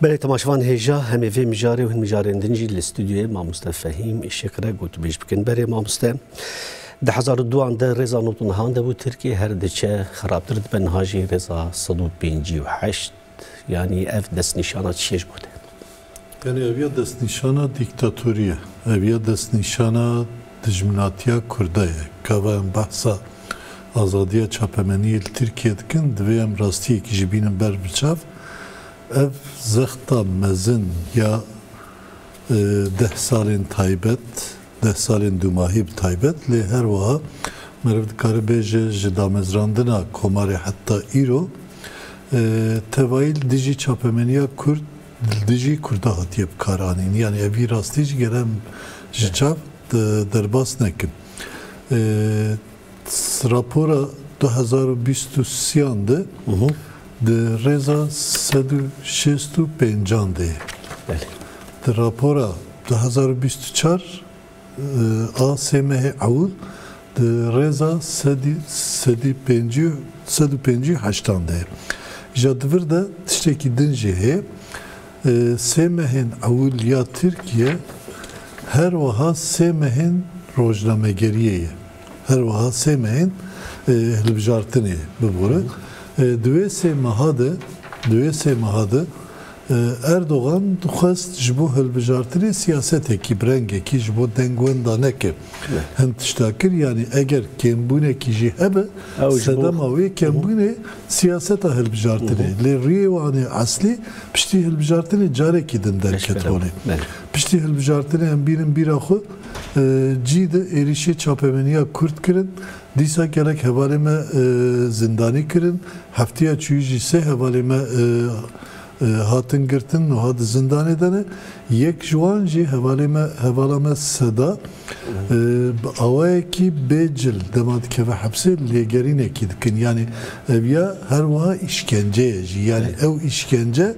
بله تماشوان هجا همه وی مجاری و مجارین دنجی لستودیوی ماموستا فهیم اشکره گوت بیش بکن بره ماموستا ده 2002 ده رضا نوتون هانده بود ترکیه هر دچه خرابتر بن هاجی رضا 158 یعنی اف دست نشانات چیش بوده یعنی اویا دست نشانا دیکتاتوریه اویا دست نشانا دجمناتیا کرده که این بحثا آزادی چاپمنی ترکیه دکن دویم راستیه که جبینم بر بچاف ev zexta mezin ya 10 salên taybet, 10 salên dumahî bi taybet lê her wiha meriv dikare bêje ji damezrandina komarê heta îro tevayî dijî çapemeniya Kurd dijî Kurda hatiye bikaranîn. Yani evî rastî jî gerem ji çav derbas nekin. Rapora 2023 de de reza 165 de. De rapora 2024 ASMH Avul de reza 158 de. Jadvir de tişteki dinci SMH'in Avul ya Türkiye her vaha SMH'in rojnamegeriye. Her vaha SMH'in hilbjartini bibore. Düvese mahadı Erdoğan duhast jbo hilbijartini siyaset eki brenge ki jbo dengwendaneke hem tiştakir yani eğer kembune ki jihebe sedem avi kembune siyaseta hilbijartini le riyevani asli pişti hilbijartini careki din derket holi pişti hilbijartini hem birin bir ahı cide erişe çapemeniya Kürt kirin Dîsa gelek hevaleme zindani kirin, heftaya çuyuji se hevaleme hatın girtin, nuhad zindan edene, yek juan jî hevaleme seda, avayeki becil demat keve hapse legerine kidikin. Yani evya her vaha işkenceye jî, yani ev işkence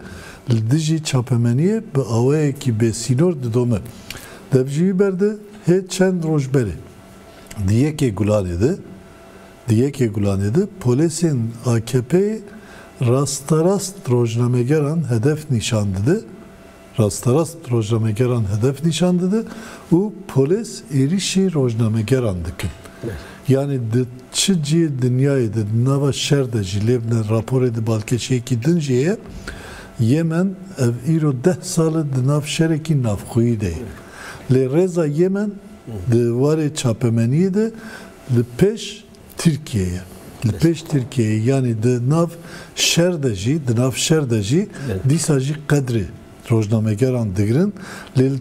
dijî çapemeniye be avayeki be sinor didome. Devjî berde he çend rojberi. Diye ki Gulanedi, polisin AKP rastarast rojnamegeran hedef nişandıdı. Rastarast rojnamegeran hedef nişandıdı. O polis erişi rojnamegerandıkın. Yani çıcı dünyayı da nava şerde jilebne rapor edi balke şeyki dinciye Yemen ev iro 10 salı dınav şereki navkuyu dey. Le reza Yemen de varı çapemeniye de le peş Türkiye'ye. Le peş Türkiye'ye yani de nav şerdeji disaji kadri rojnamegeran digirin le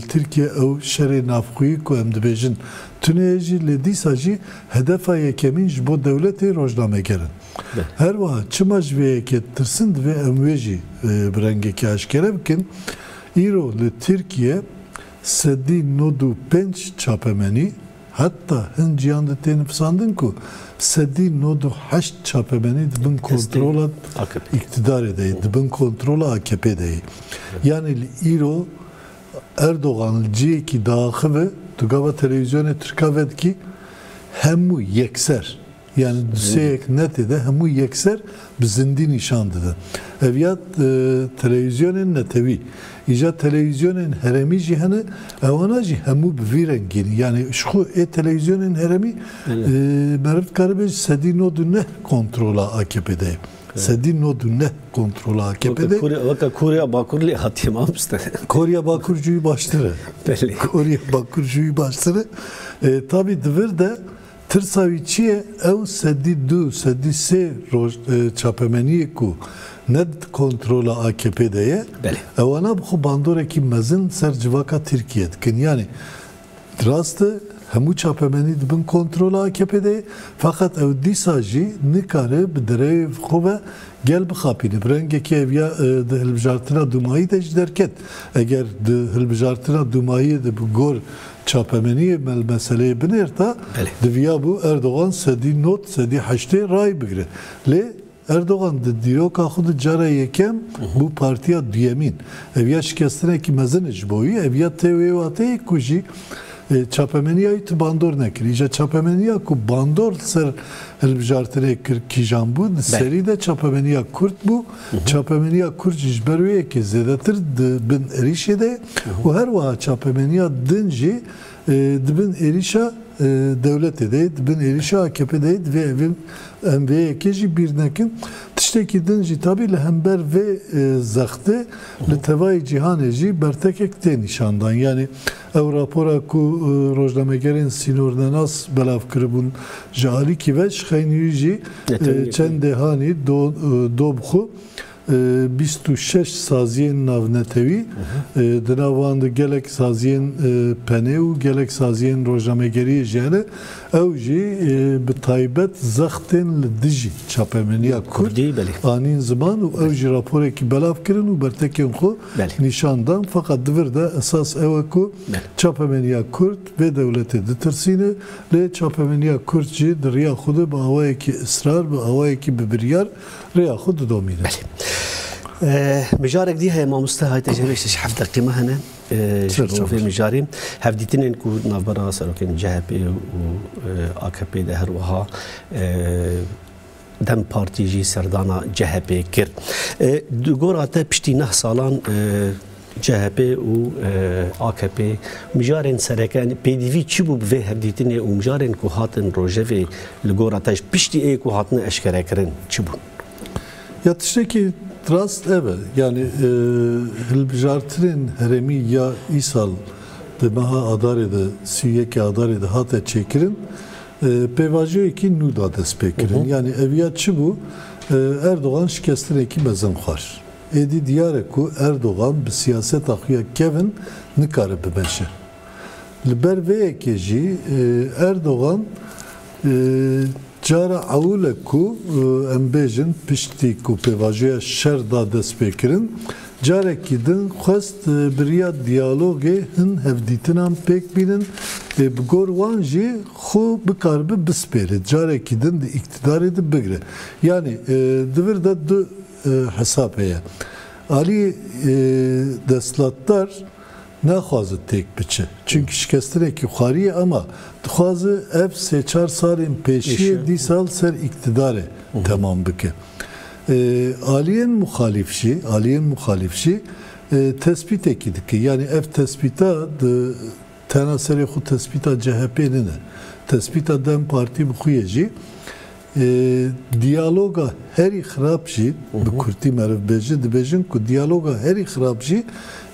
Türkiye ev şerê navxuyi ku em dibêjin tuneyê jî le disaji hedefa yekemin ji bo devletê rojnamegerin. Her wiha çima ji vê yekê tirsin divê em wê jî bi rengekî eşkere bikin. Îro li Türkiye 195 çapemenî hatta hin ciyan de tên pisandin ku 198 çapemenî dibin kontrola iktidar edeyî, dibin kontrola AKP deyî. Yani îro Erdoğan ciyekî daxive tu gava televizyonê Tirka vedikî hemû yekser. Yani düseyek netede hemû yekser bi zindî nîşan dide. Ev ya televizyonên netewî İca televizyonên heremî jî hene ewana jî hemû bi vî rengîn yani şxu televizyonên heremî meriv dikare bêje 199 kontrola AKP'de. 199 kontrola AKP'de. Koriya Bakur li hatiye mamste. Koriya Bakur jûyî baştır. Koriya Bakur jûyî baştır. Tabii divir de tirsa çiye ev 102 çapemeniyê ku ned kontrola AKP'de evana bu bandoreki mezin ser civaka Türkiye dikin yani rastı hemû çapemeni dibin kontrola AKP'de fakat ev dîsa jî nikare bi derê xwe gel bixapîne bi rengekî ev ya di hilbijartina dumayî de jî derket eger di hilbijartina dumayî de bi gor çapemeniye meseleye binirta diviya bu Erdoğan 198 ray bigire le Erdoğan de diyor ki xudu cara yekem bu partiya diyemin. Ev ya şikestine ki mezin ecboyu, ev ya tevevate kuji çapemeniya tu bandor nekir. İca çapemeniya ku bandor ser hilbijartire kir kijan bu. Seri de çapemeniya Kürt bu. Çapemeniya Kürt jberüye ki zedetir bin erişe de. O her vaha çapemeniya dinci dibin erişa devlet edeydi, bin erişa AKP'deydi ve evim MV'ye keji bir nekin tişteki dinci tabi lehember ve zahtı litevai cihaneci bertekekte nişandan yani ev rapora ku rojnamegerin sinordenas belav kırıbun jali ki ve şkayniyici çende hani dobxu 26 saziyên navnetevi di navan de gelek saziyên penê û gelek saziyên rojnamegeriyê jene ew jî bi taybet zextên li dijî çapemeniya Kurdî anîn ziman û ew jî raporekî belav kirin û bertekên xwe nîşandan fakat divir de esas ew e ku çapemeniya Kurd vê dewletê ditirsîne lê çapemeniya Kurd jî di riya xwe de bi awayekî israr bi awayekî bi biryar riya xwe didomîne. مجارك دي هي ماموستا هاي تجربة حفظ قيمة هنا في مجاري هفديتين إنكو نافبرا سروكين جهبي و AKP ده هر وها دم بارتي جي سردانا جهبي كر دقوراتا بشتي نه سالان CHP و AKP مجارن سرکان پدیوی چی بود به هفدیتین و مجارن که هاتن روجه لگوراتش پشتی ای که هاتن اشکره کردن چی بود؟ Ya tişteki rast evet yani hilbijartrin heremi ya İsal de maha adarede siyeke adarede hatta çekirin pevacı ki nuda despekirin yani eviyatçı bu Erdoğan şikestine ki mezen var. Edi diyare ku Erdoğan bir siyaset akıya Kevin nikarı bebeşe. Liber ve ekeji Erdoğan Cara avule ku embejin pişti ku pevajoya şerda despekirin careki din xwest biriya diyaloge hin hevdîtinan pêk bînin bi gor wan jî xwe bikarbe bispêre careki din di iktidarê de bigire yani divir de du hesab heye alî destlatdar naxwazı tek biçe. Çünkü şikestireki xariye ama dixwazı ev seçar salên pêşiye dîsal ser iktidarê temam bike. Aliyên muxalîf jî tespîtekî dike. Yani ev tespîta tena serê xwe tespîta CHP'nin e. Tespîta Dem Partî bi xwe ye jî diyaloga herî xirab jî bi Kurtî merivbêjî dibêjin ku diyaloga herî xirab jî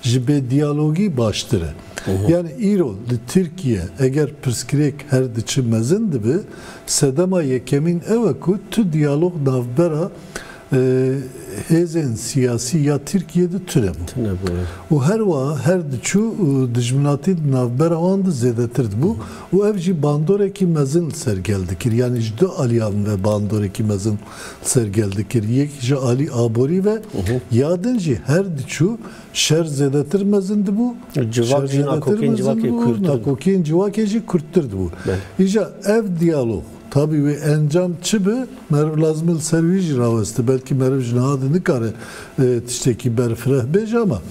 ji bê diyalogî baştir e. Yani îro li Tirkiye eger pirsgirêk her diçi mezin dibe sedema yekemîn ew e ku tu diyalog navbera hêzên siyasî ya Tirkiye'de tune bû. û her wa her diçû dijminatî navbera wan de zêdetir dibû û ev jî bandorekî mezin sergel dikir. Yani ji du aliyan ve bandorekî mezin sergel dikir. Yek ji alî aborî ve yadin jî her diçû şer zêdetir mezin dibû. Civak jî nakokên civakê Kurt. Nakokên civakê jî Kurttir dibû. Îja ev diyalog tabii ve encam çıbı merv lazımıl servis ravesti belki merv jnadı nikare tişteki berfreh bej ama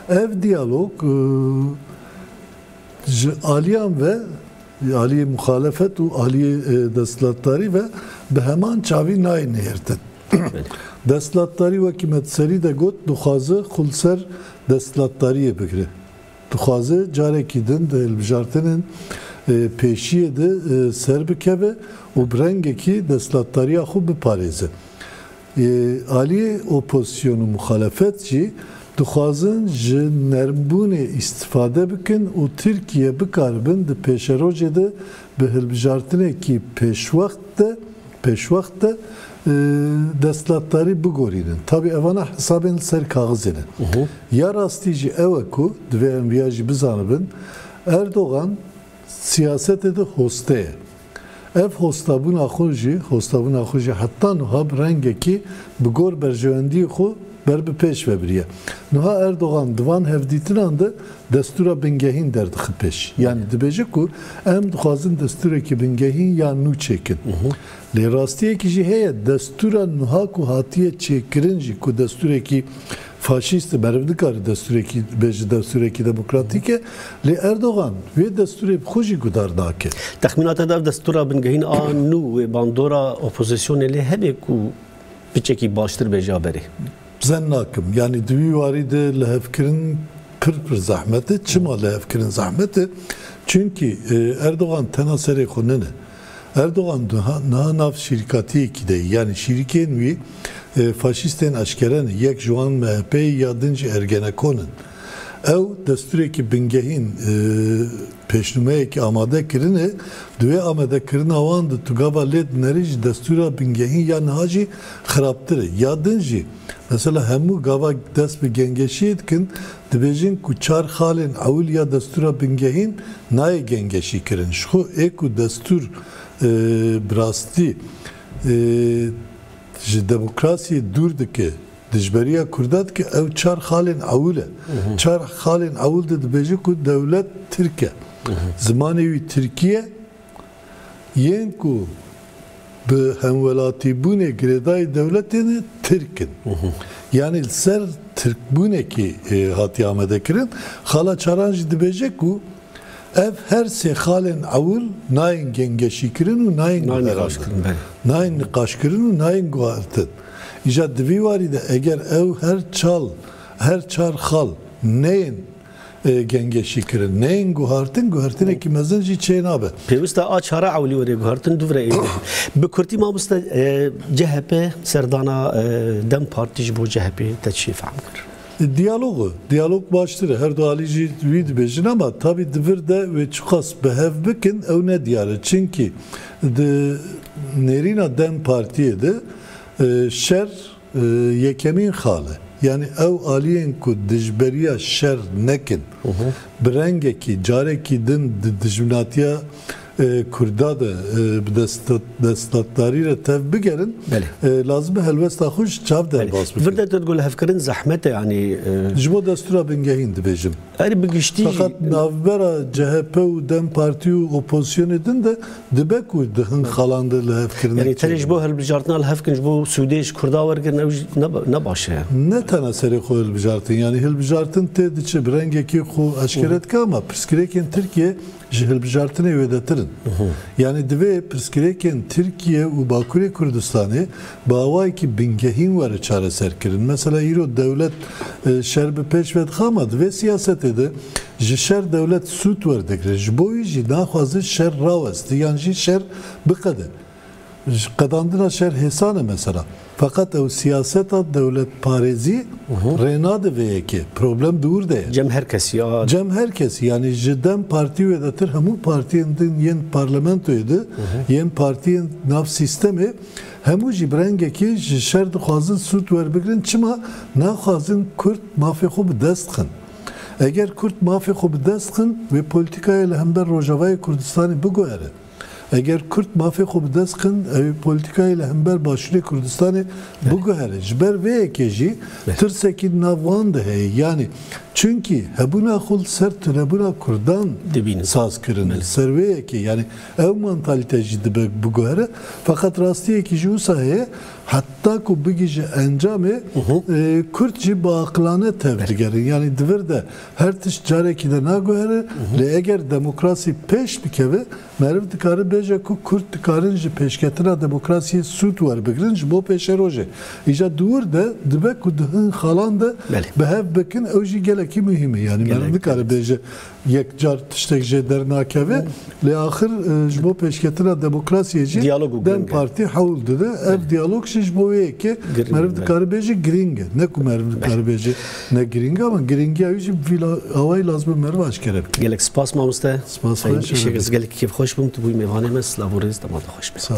ev diyalog aliyan ve aliye muhalefet u aliye destlatları ve beheman çavi nay nehirtin. Destlatları ve kimet seri de got duhazı kulser destlatları bigre. Duhazı carekidin de elbijartinin peşiye de serbikebe u brengeki destlatlarıya xu biparêze. Alî opozisyonu muhalefetçi dixwazin ji nermbûnê îstifade bikin û Tirkiye bikaribin di pêşerojê de bi hilbijartinekî pêşwext de destlatlarî bigorînin. Tabii evana hesabên li ser kaxizê ne. Ya rastî jî ew e ku divê em viya jî bizanibin Erdoğan siyasete de hosteye. Ev hostabuna xwe jî heta niha bi rengekî bi gor berjewendiyê xwe ber bi pêş vebiriye. Niha Erdoğan divan hevdîtinan de destûra bingehîn derdixin pêş. Yani dibêje ku em dixwazin destûrekî bingehîn ya nû çêkin. Lê rastiyekî jî heye destûra niha ku hatiye çêkirin jî ku destûrekî faşist mervdikar destüreki beji destüreki demokratike li Erdoğan ve destüre xoji gudar nake. Tahminat ev destura bingehîn a nû ve bandora opozisyonê lê hebe ku biçekî baştir beja berê. Zen nakim. Yani divî warî de lehevkirin pir zahmeti. Çima lehevkirin zahmeti? Çünkü Erdoğan tena serê xwe nene. Erdoğan naha nav şirkatiyekî de yani şirkên wî faşistên eşkere ne yek ji wan MHP'yê ya din ji Ergenekon'in. Ew destûrekî bingehîn pêşnûmeyekî amade kirine divê amadekirina wan di tugava lê dinerî ji destûra bingehîn ya niha jî xirabtir e. Ya din jî mesela hemû gava dest bi gengeşiyê dikin dibêjin ku çar xalên ewil ya destûra bingehîn nayê gengeşî kirin. Ji xwe ê ku destûr bi rastî ji demokrasiyê dûr dike dijberiya Kurda dike ew çar xalên ewil e. Çar xalên ewil de dibêje ku dewlet Tirk e. Zimanê wî Tirkiye yên ku bi hemwelatîbûnê girêdayê dewletê ne Tirk in. Yani ser Tirkbûnekî hatiye amedekirin xala çaran jî dibêje ku ev her sê xalên ewil nayên gengeşîkirin û nayên nayên niqaşkirin û nayên guhartin. İja divî warî de eger ew her çar xal neyên gengeşîkirin neyên guhartinekî mezin jî çê nabe. Pêwîst e a çara ewlî were guhartin dû vire bi Kurtî mamoste CHP serdana Dem Partî ji bo CHP te çi fehm kir? Diyalog baştır. Her dualî jî wî dibêjin ama tabii divir de ve çiqas bihev bikin ew ne diyar. Çünkü di nêrîna Dem Partiyê de şer yekemîn xale. Yani ew aliyên ku dijberiya şer nekin bi rengekî carekî din dijminatiya Kurda da destdarî re tev bigerin lazım e helwesta xwe ji çav derbas bikin. Vir de tu digul hevkirin zehmet e yani ji bo destûra bingehîn dibêjim. Erî bigiştî fakat navbera CHP û Dem Partî û opozisyonê din de dibe ku dihin xalan de li hevkirin. Yani tenê ji bo hilbijartina li hevkin ji bo Sûdê ji Kurda wergirin ew jî ne baş e. Ne tene serê xwe hilbijartin yani hilbijartin tê diçe bi rengekî xwe eşkere dike ama pirsgirêkên Tirkiye ji hilbijartinê wê de tirin. Yani divê pirsgirêkên Tirkiye û Bakurê Kurdistanê bi awayekî bingehîn were çareserkirin. Mesela îro dewlet şer bi pêş ve dixe ama divê siyasetê de ji şer dewlet sûd werdekire. Ji bo wî jî naxwazin şer rawestî yan jî şer biqede. Qedandina şer hêsan e mesela. Fakat ew siyaseta dewlet parêzî rêna divê yekê. Problem dûr de. Cem herkes ya. Cem herkes yani ji Dem Partî wê de tir hemû partiyên din yên parlamentoyê de yên partiyên nav sistemê hemû jî bi rengekî ji şer dixwazin sûd werbigirin çima naxwazin Kurd mafê xwe bi dest dixin. Eger Kurd mafê xwe bi dest dixin vê polîtikayê li hember Rojavayê Kurdistanê biguhere. Eger Kürt mafê xwe bi dest dixin ew polîtikayê li hember Başûrê Kurdistanê biguhere. Ji ber vê yekê jî tirsekî nav wan de heye. Yani çünkü hebûna xwe ser tunebûna Kurdan saz kirin. Ser vê yekê yani ew mantalîte jî dibe biguhere. Fakat rastiyekî jî wisa heye hatta ku bigîje encamê Kürt jî bi aqilane tev digerin. Yani divir de her tişt carekî de naguhere lê eger demokrasî pêş bikeve meriv dikare bêje ku Kürt dikarin ji pêşketina demokrasiyê sûd werbigirin ji bo pêşerojê. İja dûr de dibe ku dihin xalan de bihev bikin ew jî gelekî mühim e. Yani meriv dikare bêje yek car tiştek jê dernakeve lê axir ji bo pêşketina demokrasiyê jî Dem Partî hewl dide. Ev diyalog ji bo wê yekê meriv dikare bêje giring e. Ne ku meriv dikare bêje ne giring ama giringiya wî jî awayî lazım e meriv eşkere bikin. Gelek spas mamoste. Spas xweş. Gelek kêf xweş bûm tu bûyî mêvanê me silav û rêz dema xweş be.